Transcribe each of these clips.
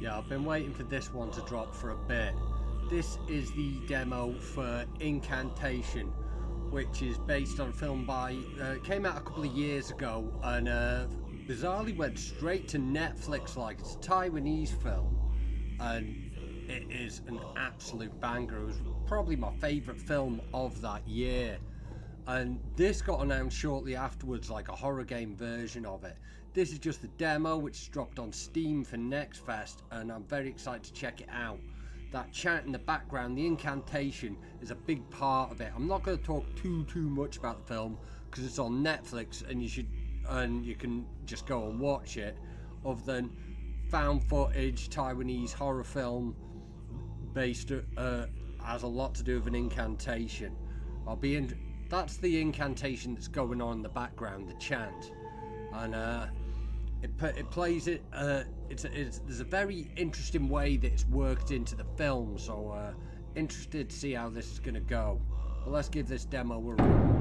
Yeah, I've been waiting for this one to drop for a bit. This is the demo for Incantation, which is based on a film by, came out a couple of years ago and bizarrely went straight to Netflix. Like, it's a Taiwanese film and it is an absolute banger. It was probably my favourite film of that year. And this got announced shortly afterwards, like a horror game version of it. This is just the demo, which dropped on Steam for Next Fest, and I'm very excited to check it out. That chant in the background, the incantation, is a big part of it. I'm not going to talk too much about the film because it's on Netflix, and you can just go and watch it. Other than found footage Taiwanese horror film based has a lot to do with an incantation. That's the incantation that's going on in the background, the chant, and it plays it. There's a very interesting way that it's worked into the film, so interested to see how this is going to go. But let's give this demo a run.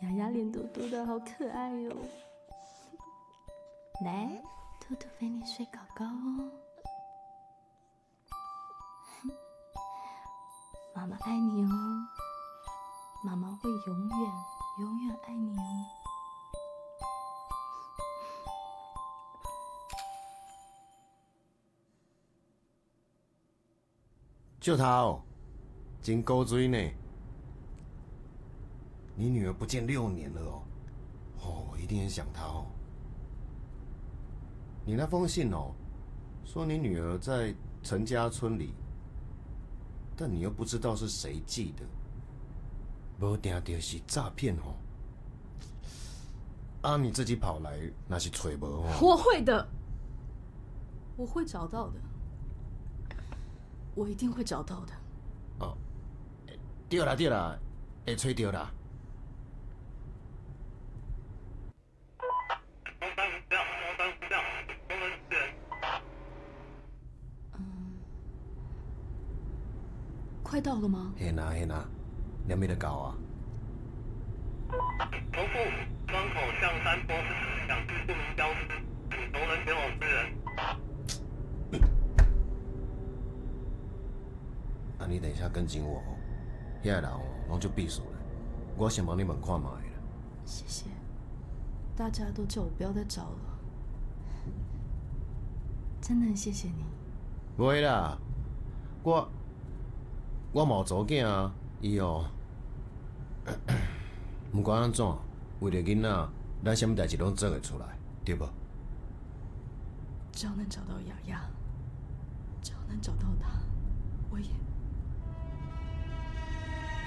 雅雅脸嘟嘟的好可爱哟、哦！来，兔兔陪你睡高高哦。妈妈爱你哦，妈妈会永远爱你哦。就他哦，真勾追呢。你女儿不见6年了哦，哦，一定很想她哦。你那封信哦，说你女儿在陈家村里，但你又不知道是谁寄的，无定就是诈骗哦。啊，你自己跑来，那是找无哦。我会的，我会找到的，我一定会找到的。哦，对啦，会找到啦。快到了吗？嘿啦，两边的搞啊。头部双口向山坡两具不明消失，请熟人前往支援。啊，你等一下跟紧我哦，遐个人哦，拢就避暑了。我先帮你们看卖了。谢谢，大家都叫我不要再找了，真的很谢谢你。不会啦，我冇查囝啊，伊哦，不管安怎，为了囡仔，咱什么代志拢做会出来，对不？只要能找到雅雅，只要能找到她，我也……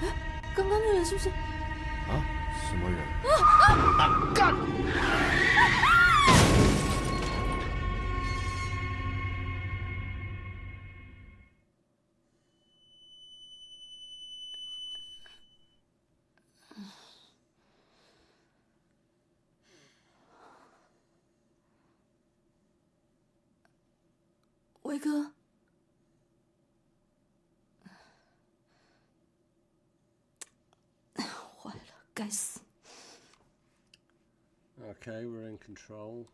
哎，刚刚那人是不是？啊？什么人？干！威哥，坏了，该死！ Okay, we're in control.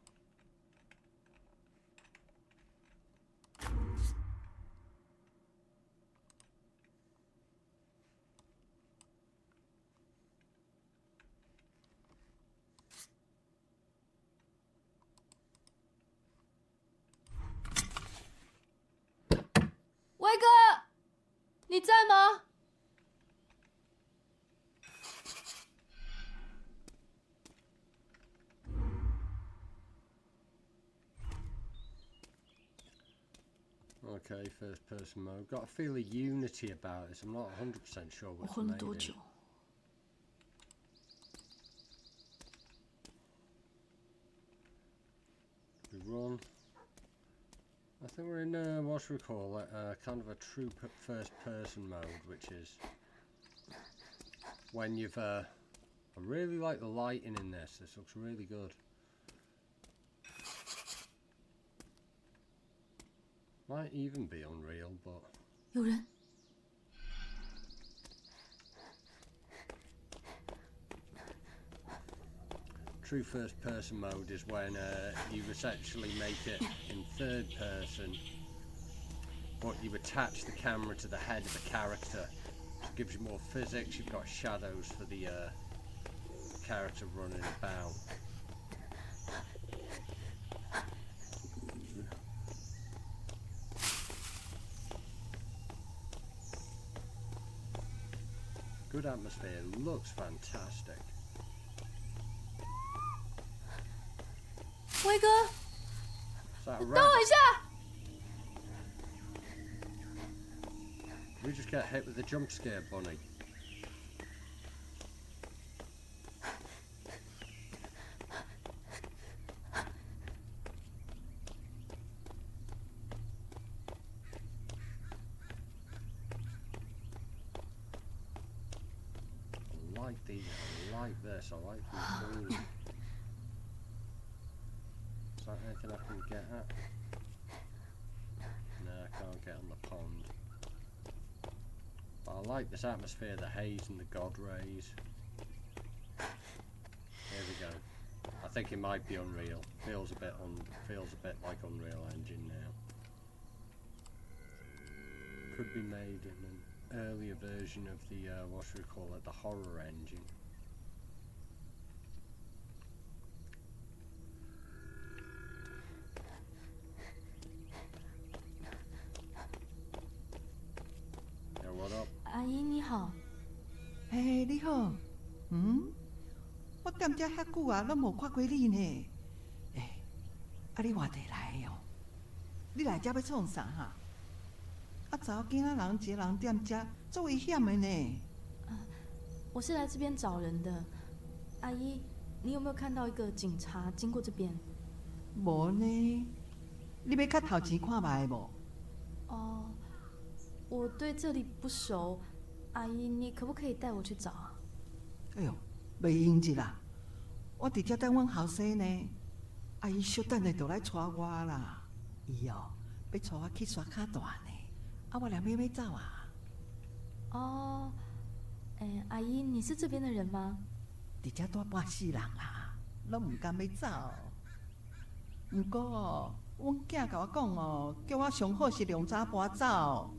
威哥，你在吗？ Okay, first person mode. Got a feel of unity about this. I'm not 100% sure 我 what's 混了 made 多 it. 久？ We run. I think we're in what we call it, kind of a true first person mode, which is when you've I really like the lighting in this. This looks really good. Might even be Unreal, but 有人， true first person mode is when you essentially make it in third person, but you attach the camera to the head of the character. So it gives you more physics. You've got shadows for the character running about. Good atmosphere, looks fantastic. 威哥， Is that a 等 rabbit? 我一下。 We just get hit with the jump scare bunny. I like these, I like this, I like these pools. Is that anything I can get at? No, I can't get on the pond. But I like this atmosphere, the haze and the god rays. Here we go. I think it might be Unreal. Feels a bit like Unreal Engine now. Could be made in an earlier version of the what should we call it, the horror engine. Yeah, what up? 阿姨你好，嘿，你好，我踮遮遐久啊，拢无看过你呢。你外地来的哦？你来遮要创啥哈？查某囝仔人一个人踮遮，足危险的呢。我是来这边找人的。阿姨，你有没有看到一个警察经过这边？无呢，你要较头前看卖无？哦，我对这里不熟，阿姨，你可不可以带我去找啊？哎呦，袂用一啦，我伫遮等阮后生呢。阿姨小等下就来带我啦。伊哦，要带我去刷卡大呢。我两妹妹走啊。哦，阿姨，你是这边的人吗？伫遮住半世人啦，拢唔甘要走。毋过哦，阮囝甲我讲哦，叫我上好是量早搬走，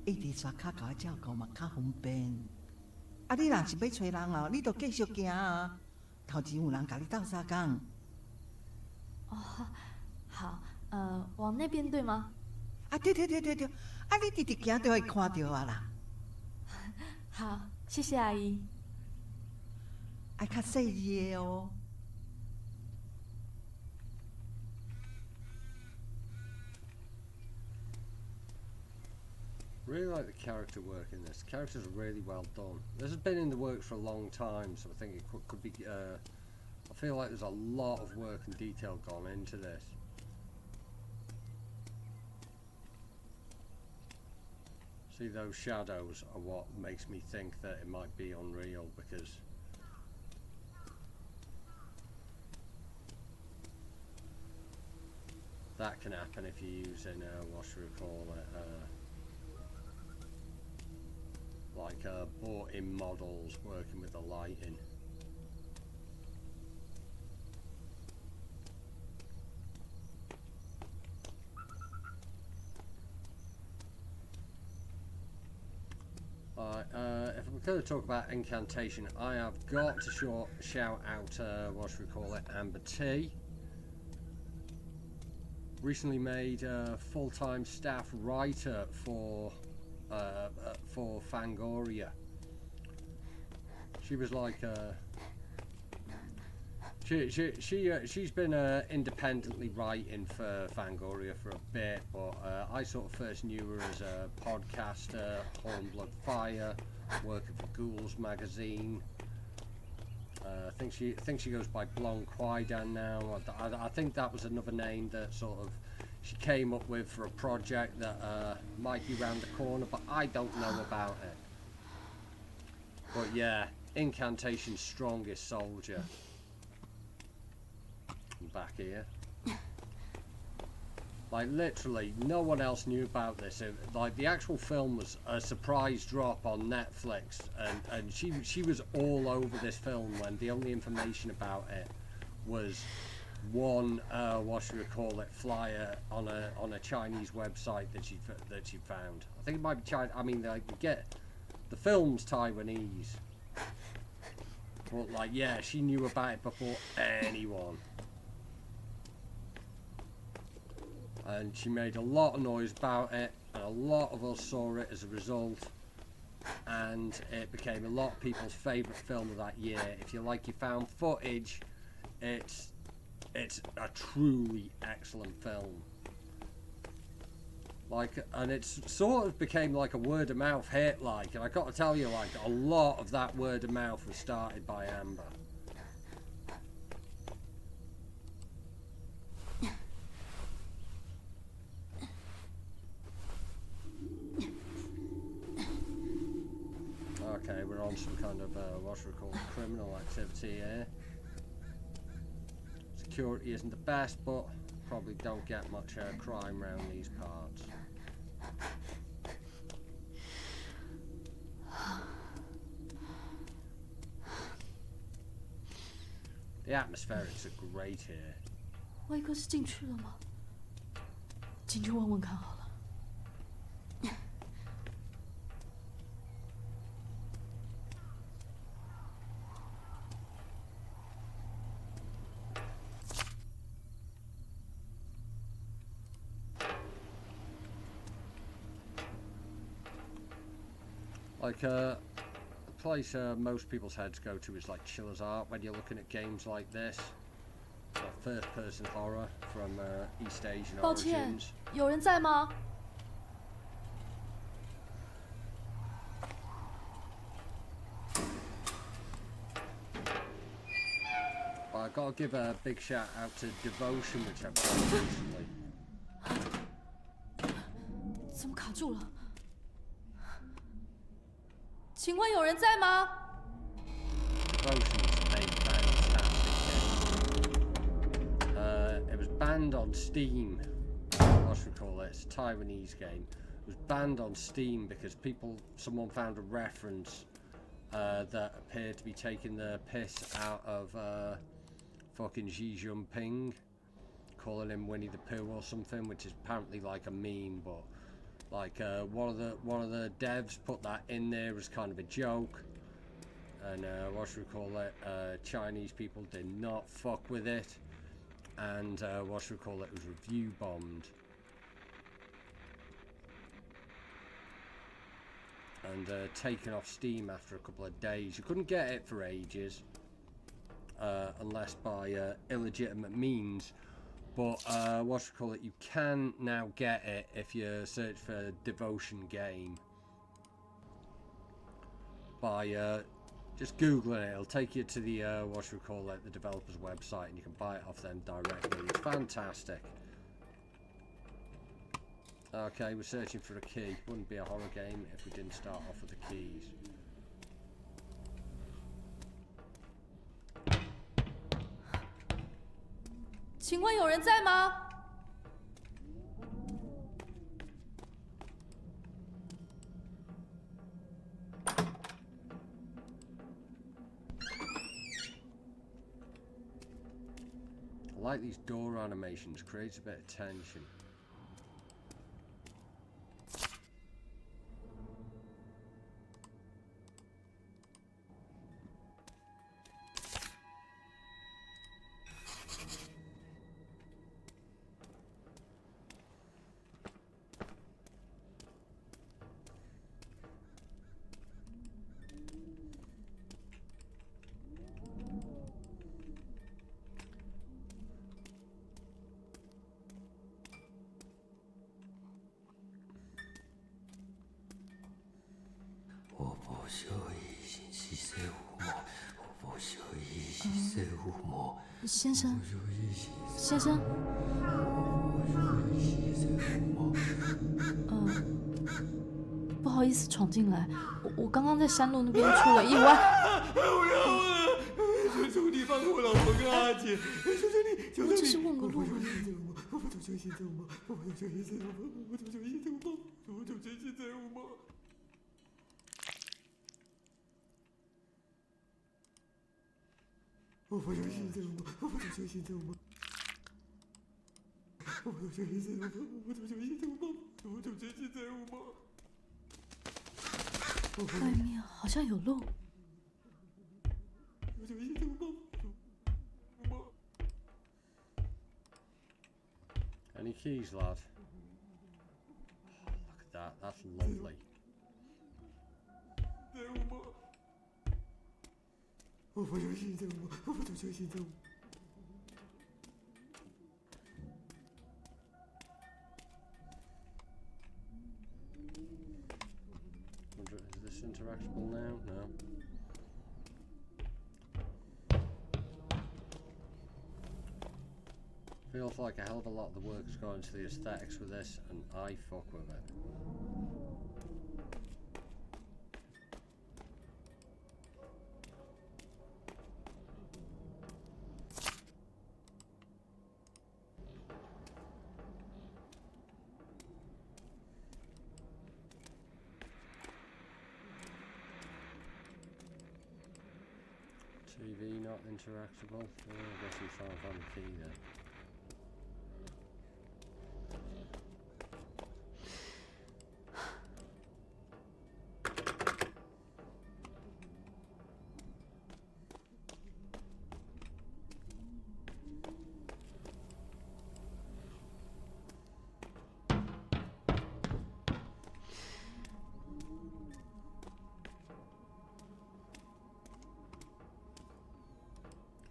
一直刷卡甲我照顾嘛较方便。你若是要找人哦，你就继续行啊。头前有人甲你斗相共。哦，好，往那边对吗？对，你直直行就会看到啊啦。好，谢谢阿姨。爱较细致的哦。Really like the character work in this. The characters are really well done. This has been in the works for a long time, so I think it could be. I feel like there's a lot of work and detail gone into this. See, those shadows are what makes me think that it might be Unreal, because that can happen if you're using what should we call it, like bought-in models working with the lighting. If we're going to talk about Incantation, I have got to shout out, what should we call it, Amber T. Recently made full-time staff writer for Fangoria. She was like she's been independently writing for Fangoria for a bit, but I sort of first knew her as a podcaster, Hornblood Fire, working for Ghouls magazine. I think she goes by Blonde Quaidan now. I think that was another name that sort of she came up with for a project that might be round the corner, but I don't know about it. But yeah, Incantation's strongest soldier. Back here. Like, literally, no one else knew about this. Like, the actual film was a surprise drop on Netflix, and she was all over this film when the only information about it was one, flyer on a Chinese website that she found. I think it might be China. I mean, like, you get the film's Taiwanese, but like, yeah, she knew about it before anyone. And she made a lot of noise about it, and a lot of us saw it as a result, and it became a lot of people's favourite film of that year. If you like your found footage, it's a truly excellent film. Like, and it's sort of became like a word of mouth hit, like, and I got to tell you, like, a lot of that word of mouth was started by Amber. Okay, we're on some kind of what's it called, criminal activity here. Security isn't the best, but probably don't get much crime around these parts. The atmospherics are great here. 外哥是进去了吗？进去问问看好了。 Like, a place most people's heads go to is like Chiller's Art when you're looking at games like this. First-person horror from East Asian 抱歉 origins.，有人在吗？ But I gotta give a big shout out to Devotion, which I've played recently. 怎么卡住了？请问有人在吗？ Devotion is a fantastic game. It was banned on Steam. What should we call it? It's a Taiwanese game. It was banned on Steam because someone found a reference that appeared to be taking the piss out of fucking Xi Jinping, calling him Winnie the Pooh or something, which is apparently like a meme, but like one of the devs put that in there as kind of a joke, and what should we call it? Chinese people did not fuck with it, and what should we call it? It was review bombed, and taken off Steam after a couple of days. You couldn't get it for ages, unless by illegitimate means. But what should we call it? You can now get it if you search for Devotion game by just googling it. It'll take you to the what should we call it? The developer's website, and you can buy it off them directly. It's fantastic. Okay, we're searching for a key. Wouldn't be a horror game if we didn't start off with the keys. "请问有人在吗？ I like these door animations, creates a bit of tension.先生，先生，不好意思闯进来，我刚刚在山路那边出了意外。不要啊！求求你放我老婆跟阿姐！求求你，求求你！我只是问个路而已。我求求现在吗？我求求现在吗？我求求现在吗？我求求现在吗？我求求现在吗？我求求现在吗？我求求现在吗？我求求现在吗？我求求现在吗？外面好像有路。我求现在吗Any keys, lad? Oh, look at that. That's lovely. 我求求现在吗？我求求现在吗？ Is this interactable now? No. Feels like a hell of a lot of the work has gone into the aesthetics with this, and I fuck with it. TV not interactable. Oh, I guess he's trying to find the key then.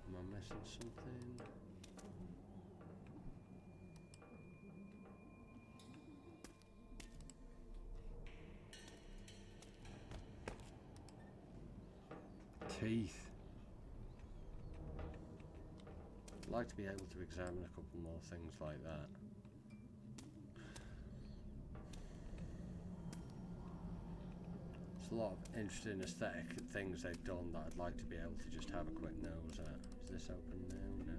Am I missing something? Teeth. I'd like to be able to examine a couple more things like that. There's a lot of interesting aesthetic things they've done that I'd like to be able to just have a quick nose at. Is this open now? No.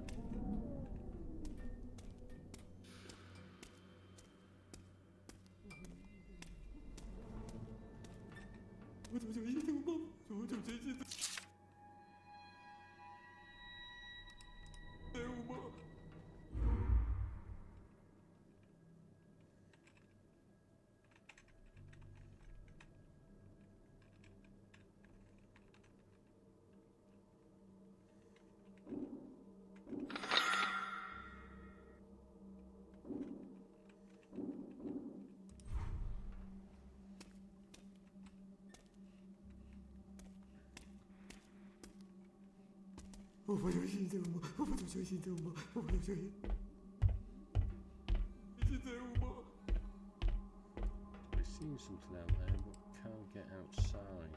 We're seeing something out there, but can't get outside.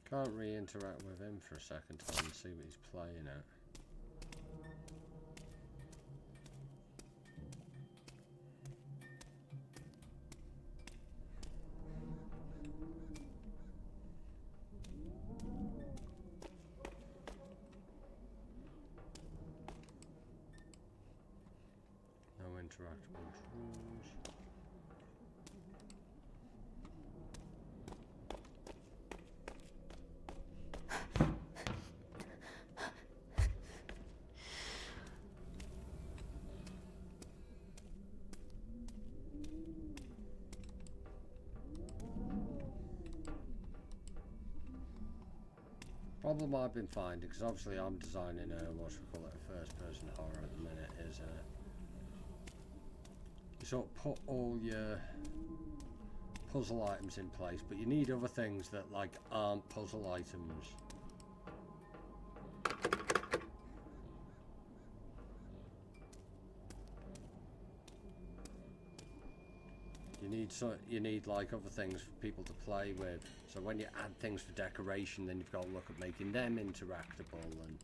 Can't re-interact with him for a second time and see what he's playing at. No interactable rules. Problem I've been finding, because obviously I'm designing a, what should we call it, a first-person horror at the minute, is you sort of put all your puzzle items in place, but you need other things that like aren't puzzle items. You you need like other things for people to play with. So when you add things for decoration, then you've got to look at making them interactable, and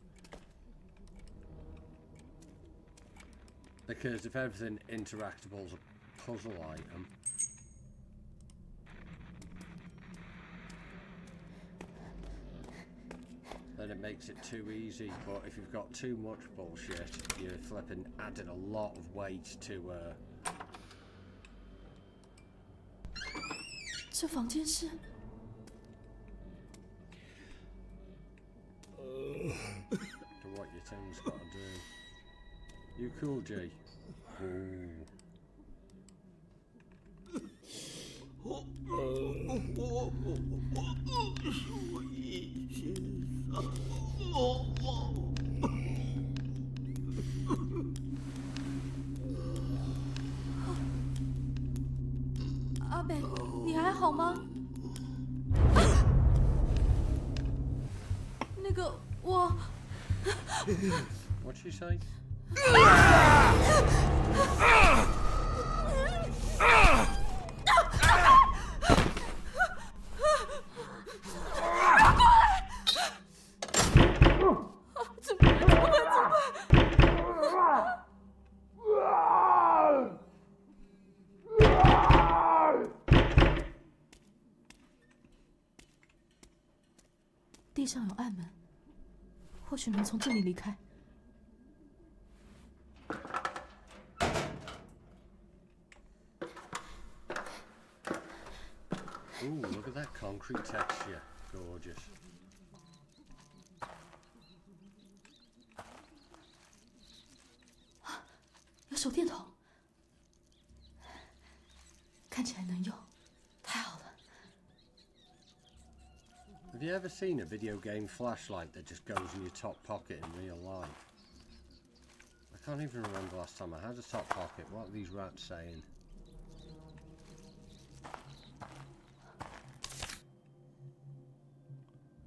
because if everything interactable is a puzzle item, then it makes it too easy. But if you've got too much bullshit, you're flipping adding a lot of weight to 这房间是 to what your thing's got to do. You cool, G? Ooh.阿北，你还好吗？那个我。 What'd she say? 地上有暗门，或许能从这里离开。 Ooh, look at that concrete texture. Gorgeous. 有手电筒，看起来能用，太好了。 Have you ever seen a video game flashlight that just goes in your top pocket in real life? I can't even remember last time I had a top pocket. What are these rats saying?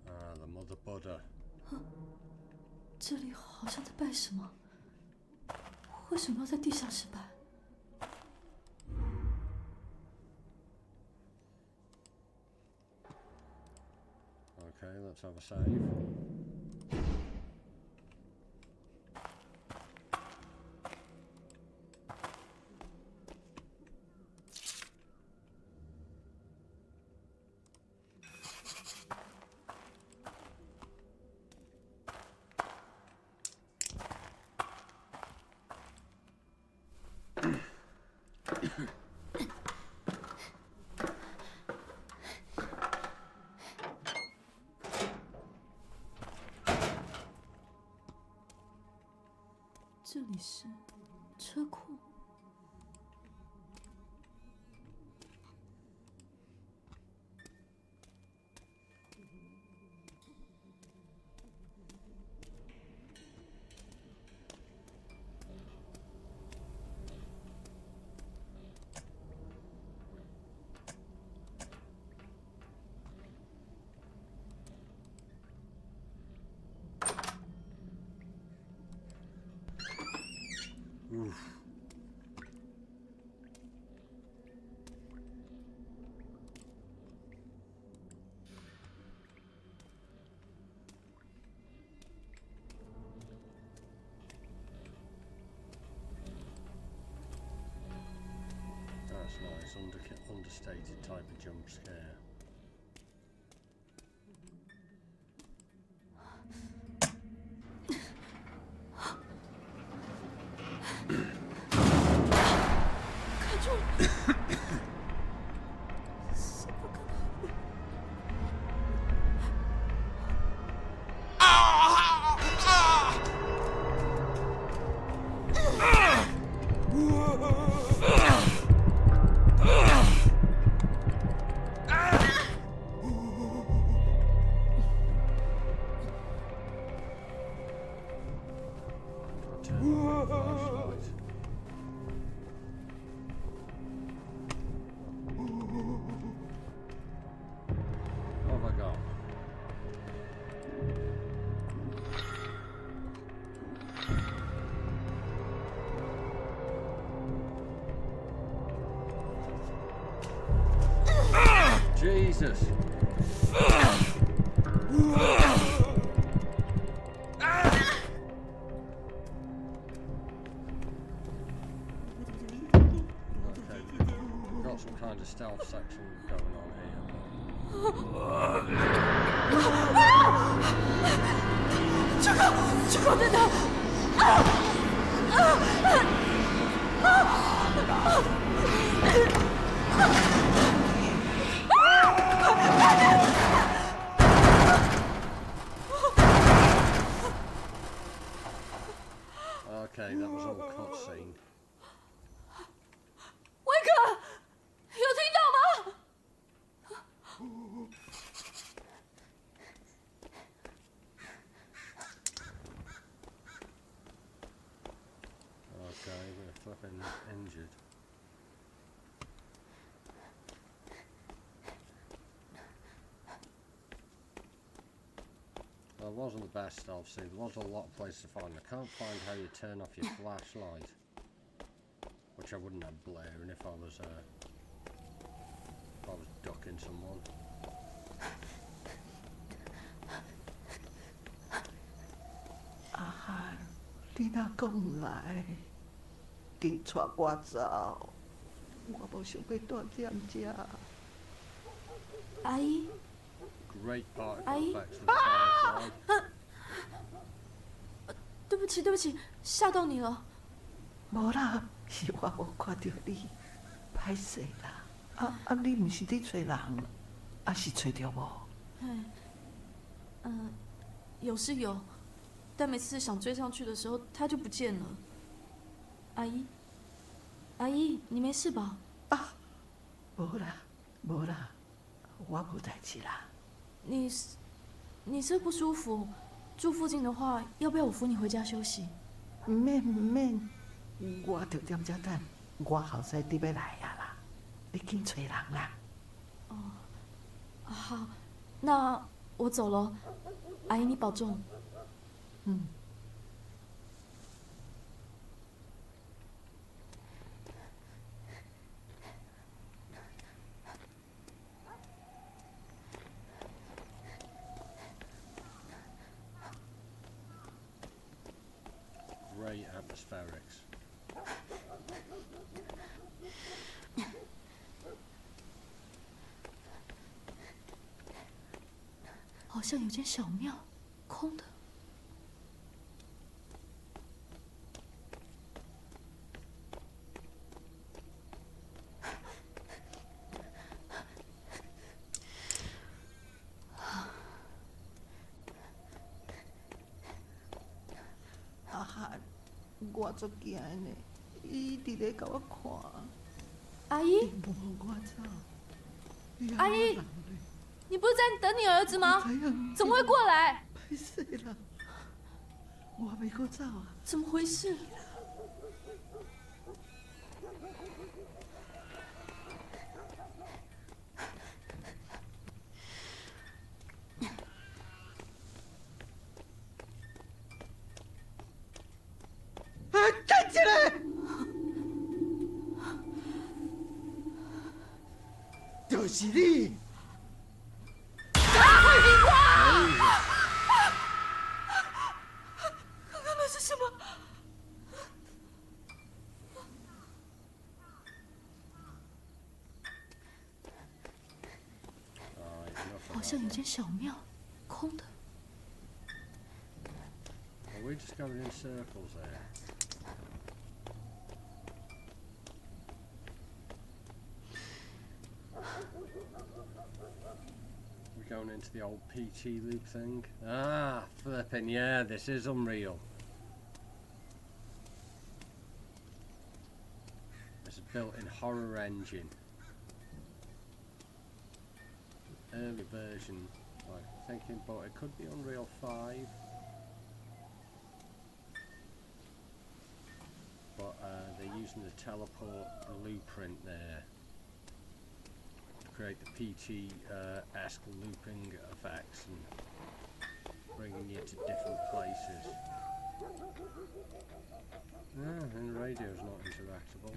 Ah, the Mother Buddha. 这里好像在拜什么？为什么要在地下室拜？ Okay, let's have a save.这里是车库。Oof. That's nice, understated type of jump scare. Turn on the flashlight. Jesus. Okay, we've got some kind of stealth section going on here. 出口在哪？Okay, that was all cutscene. 威克，有听到吗？ Okay, we're flipping injured. Well, it wasn't the best stealth scene. There was a lot of places to find. I can't find how you turn off your flashlight, which I wouldn't have blaring if I was ducking someone. 阿汉，你若讲来，紧带我走，我无想要住踮遮。阿姨， Great particle Aye. effects with Firefly. 对不起，对不起，吓到你了。无啦，是我无看到你，歹势啦。你毋是伫找人，是找着无？有是有，但每次想追上去的时候，他就不见了。阿姨，阿姨，你没事吧？无啦，无啦，我无代志啦。你是不舒服，住附近的话，要不要我扶你回家休息？毋免，我着踮遮等，我后生伫要来啊啦，你紧找人啦。好，那我走了，阿姨你保重。Great atmospherics. 好像有间小庙，空的。阿汉，我足惊呢，伊伫咧甲我看，阿姨，无我走。阿姨，你不是在等你儿子吗？怎么会过来？歹势啦，我袂搁走啊！怎么回事？站起来！就是你！刚刚那是什么？好像有间小庙，空的。 Are we just going in circles there? We're going into the old PT loop thing. Ah, flipping, yeah, this is unreal. It's a built-in horror engine. Early version, like thinking, but it could be Unreal 5. But they're using the teleport blueprint there to create the PT-esque looping effects and bringing you to different places. And the radio's not interactable.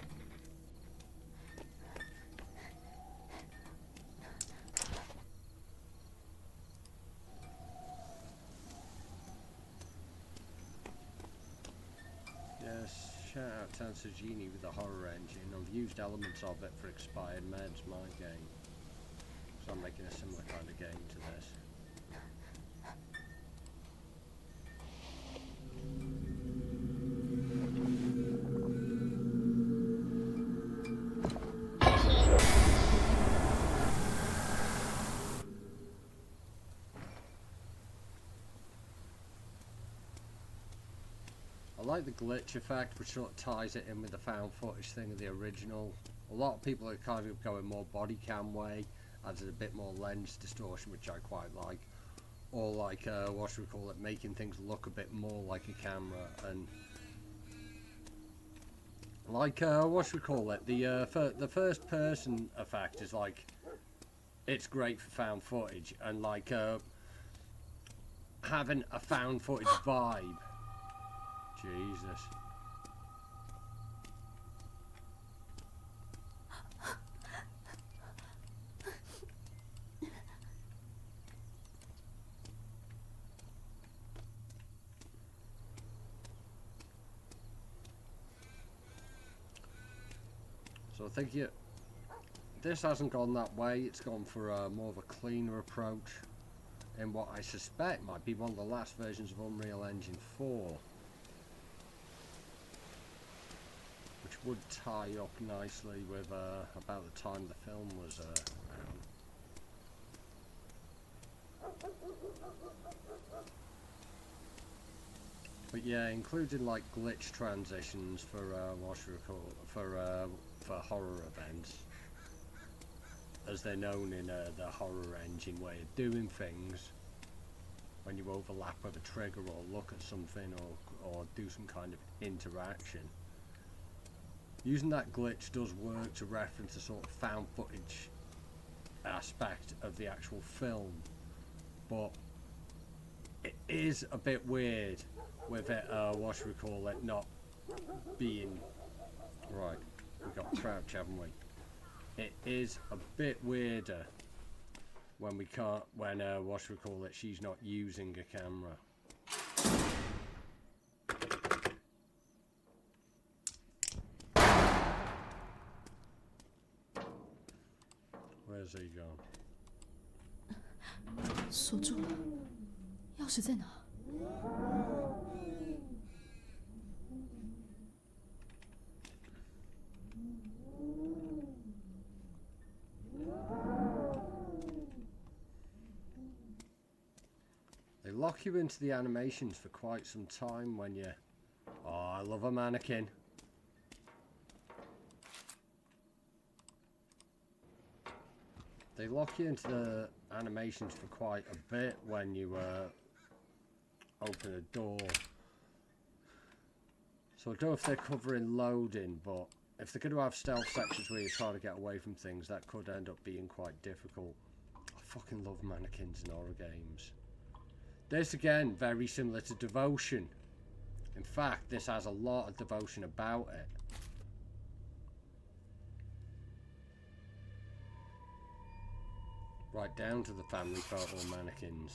Shout out Tansugini with the horror engine. I've used elements of it for expired meds, my game. So I'm making a similar kind of game to this. I like the glitch effect, which sort of ties it in with the found footage thing of the original. A lot of people are kind of going more body cam way, adds a bit more lens distortion, which I quite like. Or like, what should we call it, making things look a bit more like a camera. And like, what should we call it, the first person effect is like, it's great for found footage. And like, having a found footage vibe. Jesus. So I think this hasn't gone that way. It's gone for more of a cleaner approach in what I suspect might be one of the last versions of Unreal Engine 4. Would tie up nicely with about the time the film was around. But yeah, including like glitch transitions for what should we call it, for horror events, as they're known in the horror engine way of doing things. When you overlap with a trigger or look at something or do some kind of interaction. Using that glitch does work to reference the sort of found footage aspect of the actual film, but it is a bit weird with it, what should we call it, not being... Right, we got crouch, haven't we? It is a bit weirder when we can't, when, what should we call it, she's not using a camera. Where's he gone? 锁住了，钥匙在哪？ They lock you into the animations for quite some time when you... Oh, I love a mannequin. They lock you into the animations for quite a bit when you open a door. So I don't know if they're covering loading, but if they're going to have stealth sections where you try to get away from things, that could end up being quite difficult. I fucking love mannequins in horror games. This again, very similar to Devotion. In fact, this has a lot of Devotion about it. Right down to the family photo mannequins.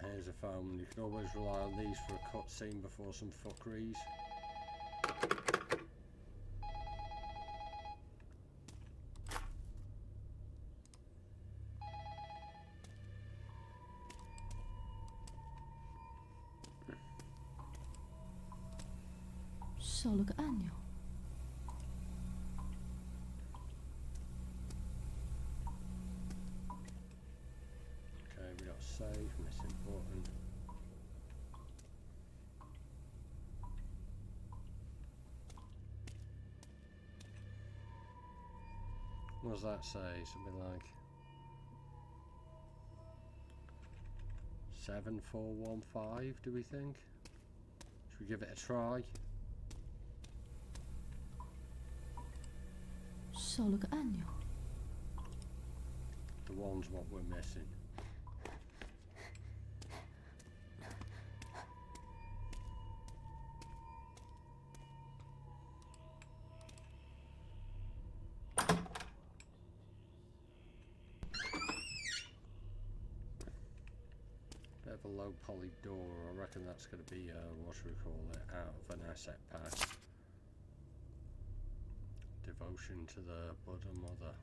Here's a phone. You can always rely on these for a cutscene before some fuckeries.少了个按钮。 We got save, missing button. What does that say? Something like 7415, do we think? Should we give it a try? 少了个按钮。 The one's what we're missing. Bit of a low poly door. I reckon that's going to be what should we call it? Out of an asset pack. Devotion to the Buddha Mother.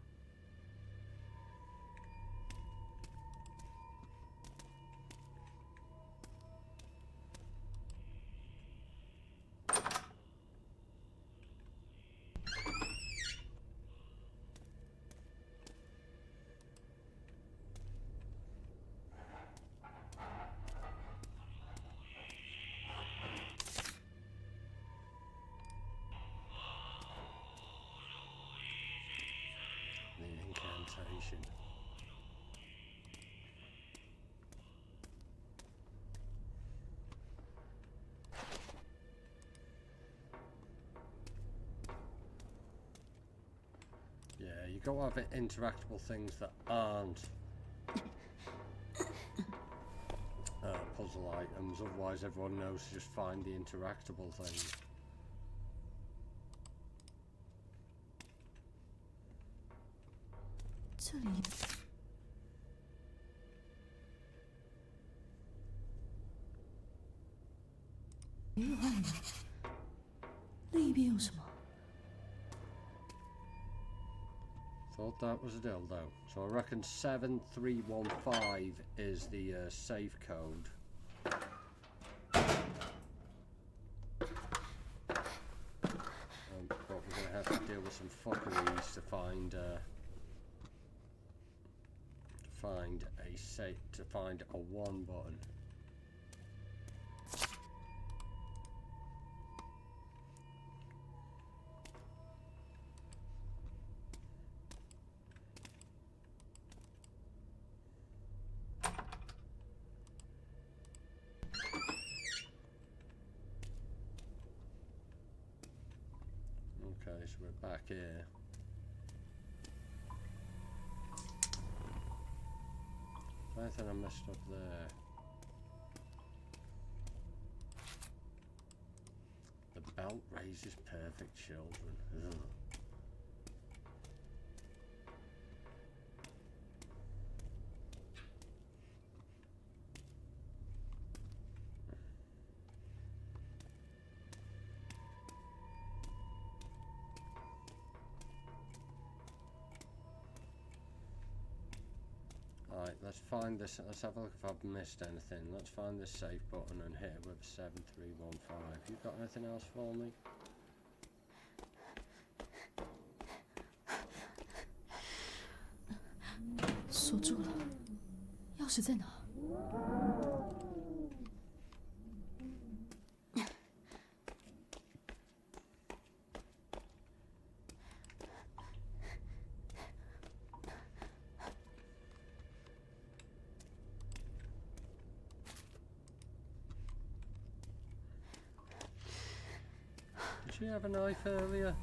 The Incantation. Yeah, you got to have interactable things that aren't puzzle items, otherwise everyone knows to just find the interactable things.这里没有按钮，另一边有什么？ Thought that was a dildo. So I reckon 7315 is the safe code. But we're going to have to deal with some fuckeries to find a 1 button. Okay, so we're back here. I think I messed up there. The belt raises perfect children. Ugh. Alright, let's find this. Let's have a look if I've missed anything. Let's find this safe button and hit with 7315. You got anything else for me? 锁住了，钥匙在哪？Did she have a knife earlier?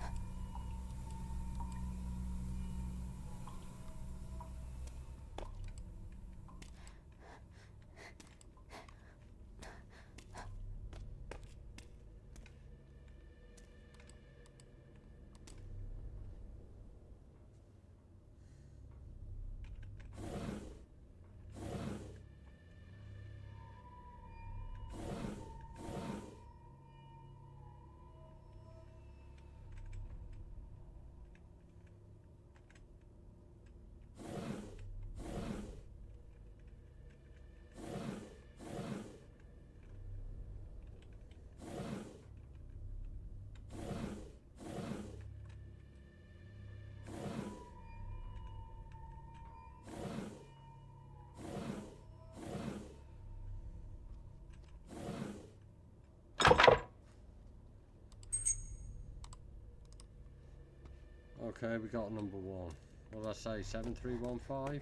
Okay, we got number 1. What did I say? 7315?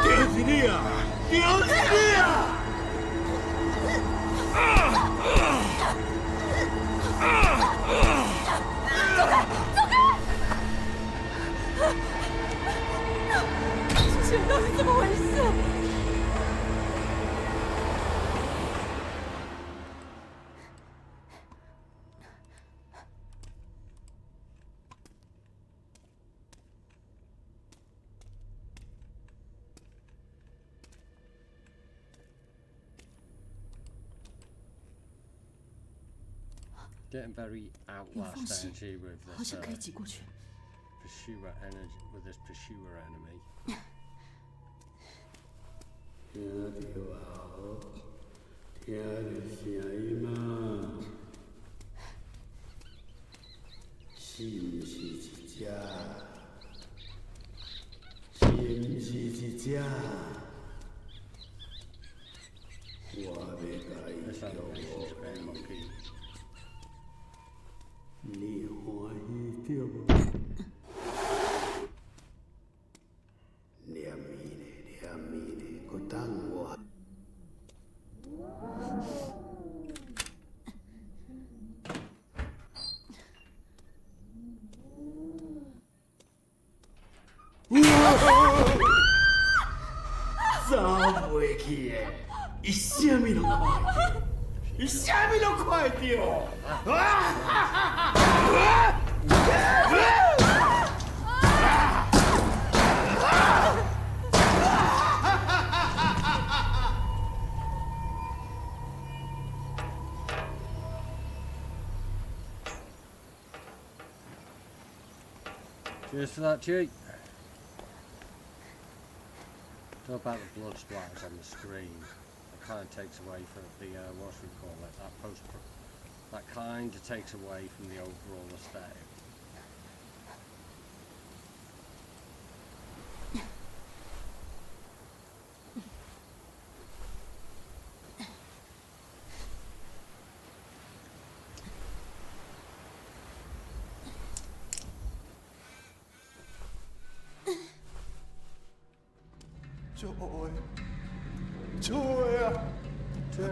丢死你啊！丢死你啊！这些到底怎么回事？Getting very 有缝 outlast 隙 energy with 好 this 像可以挤过去。 pursuer energy with this pursuer enemy. 听到啊，听到声音吗？是毋是一只？是毋是一只？我要甲伊 This 叫 animation's a bit 我， hokey. 你欢喜着无？念伊咧，念伊咧，搁等我。走袂去的，伊啥物拢快着，伊啥物拢快着。Cheers for that, G. Talk about the blood splatters on the screen. It kind of takes away from the what should we call it? That post. That kind of takes away from the overall aesthetic. Trời ơi! Trời ơi!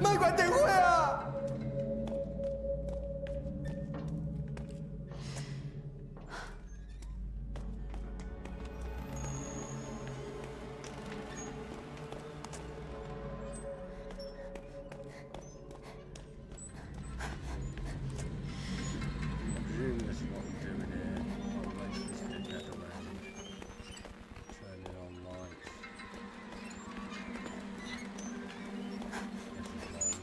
Mai quản tiền Huệ à! I presume this is what we're doing here. Let's just get around. Turning on lights. This is long.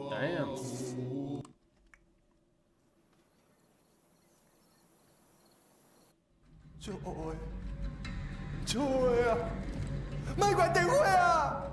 Damn. Trời ơi! Trời ơi! Mai quản tiền Huệ à!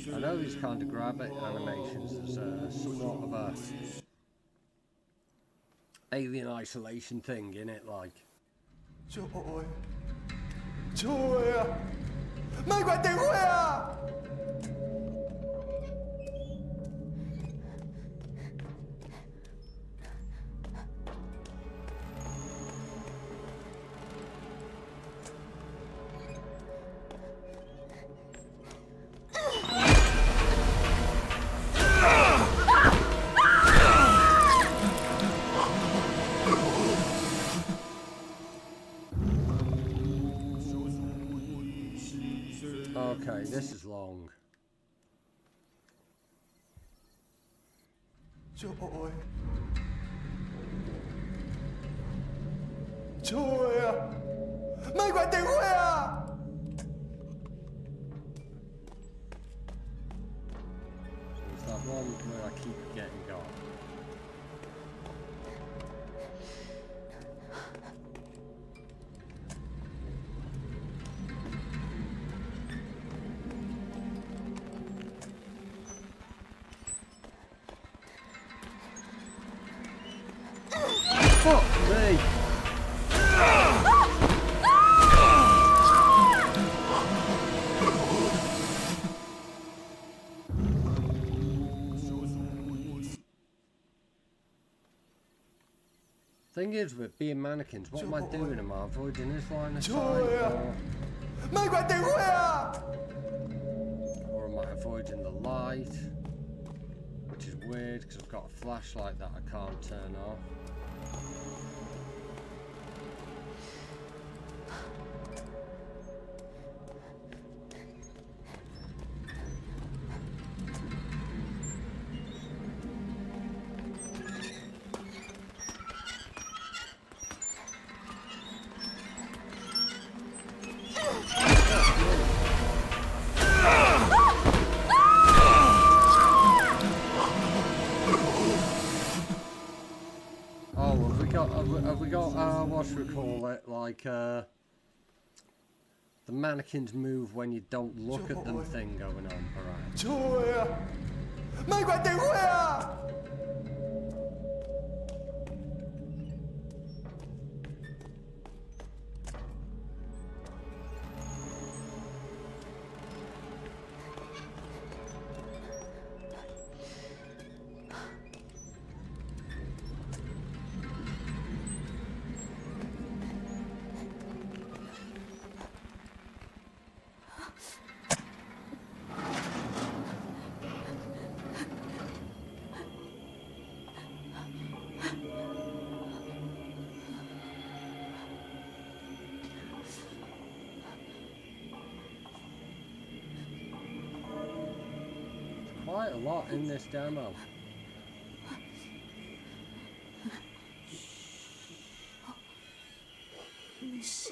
I know these kind of graphic animations, there's somewhat of alien isolation thing in it, like. 做愛，做愛啊！咪怪電話啊！ Okay, this is long. 做愛，做愛啊！咪怪電話啊！ There's that one where I keep getting got. Fuck me! Thing is, with being mannequins, what am I doing? Am I avoiding this line of sight? Or am I avoiding the light? Which is weird, because I've got a flashlight that I can't turn off. Have we got what should we call it, like the mannequins move when you don't look at them thing going on, perhaps? 做愛啊！咪怪電話啊！ Quite a lot in this demo. Jesus.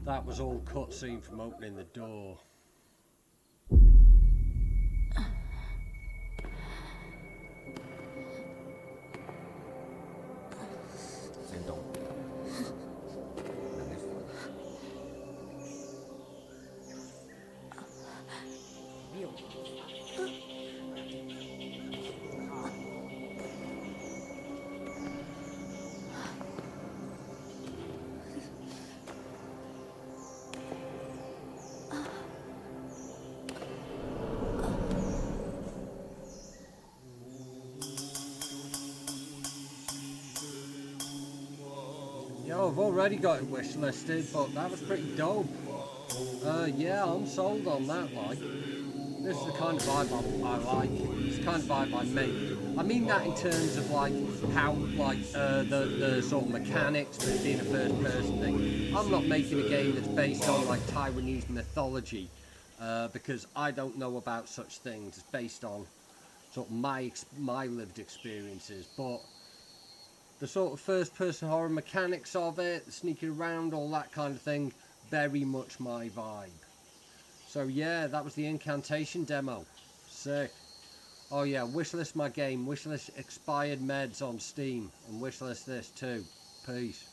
That was all cutscene from opening the door. Yo, I've already got it wish listed, but that was pretty dope. Yeah, I'm sold on that, like. This is the kind of vibe I like. It's the kind of vibe I make. I mean that in terms of like how the sort of mechanics of being a first person thing. I'm not making a game that's based on like Taiwanese mythology, because I don't know about such things. It's based on sort of my lived experiences, but the sort of first person horror mechanics of it, sneaking around, all that kind of thing, very much my vibe. So yeah, that was the Incantation demo. Sick. Oh yeah, wishlist my game, wishlist expired meds on Steam, and wishlist this too. Peace.